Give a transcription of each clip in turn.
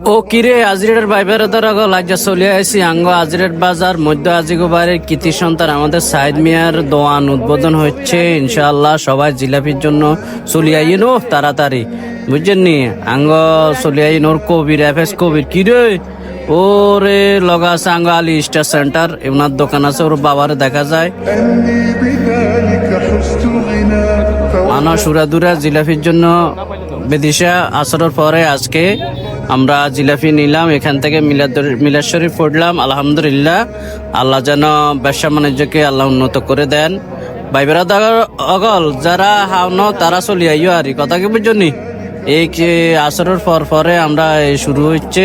ও কিরে আজরের বাইবের দ্বারা লাজ্জা চলে আইসি আঙ্গ আজরের বাজার মধ্য আজিগোবারের কৃতি সন্তান আমাদের সাইদ মিয়ার দোয়ান উদ্বোধন হচ্ছে ইনশাআল্লাহ। সবাই জিলাপির জন্য চলে আইন ও তাড়াতাড়ি, বুঝছেন নি? আঙ্গ চলে আইন ওর কবির এফএস কবির কিরে ওরে লগা আছে আঙ্গ আলী স্টার সেন্টার, ওনার দোকান আছে, ওর বাবার দেখা যায় মানা সুরাদুরা জিলাপির জন্য বিদিশা আসরের পরে আজকে আমরা জিলাপি নিলাম এখান থেকে মিলাদ শরীফ পড়লাম। আলহামদুলিল্লাহ, আল্লাহ যেন ব্যবসা বাণিজ্যকে আল্লাহ উন্নত করে দেন। ভাই বেড়াদার অগল যারা হাওনো তারা চলি আইও আর কথা কি বুঝনি। এই আসরের পরে আমরা শুরু হচ্ছে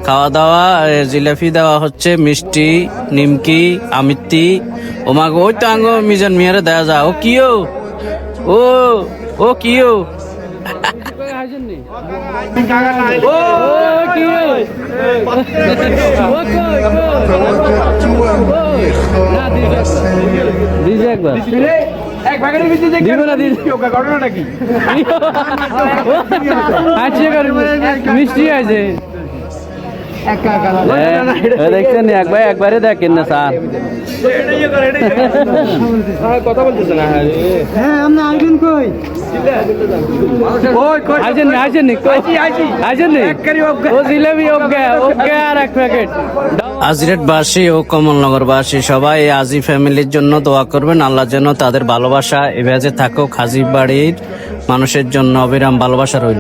খাওয়া দাওয়া, জিলাপি দেওয়া হচ্ছে, মিষ্টি, নিমকি, আমিত্তি, ওমাগো ওই তো আঙ্গ মিজান মিয়ারে দেওয়া যা। ও কিও ও ও কিও মিষ্টি আছে দেখছেন একবারে দেখেন না স্যার কথা বলতেছে না। হ্যাঁ আপনি আসবেন কই? আজরেটবাসী ও কমলনগরবাসী সবাই আজি ফ্যামিলির জন্য দোয়া করবেন। আল্লাহ যেন তাদের ভালোবাসা এভাবে থাকুক। হাজি বাড়ির মানুষের জন্য অবিরাম ভালোবাসা রইল।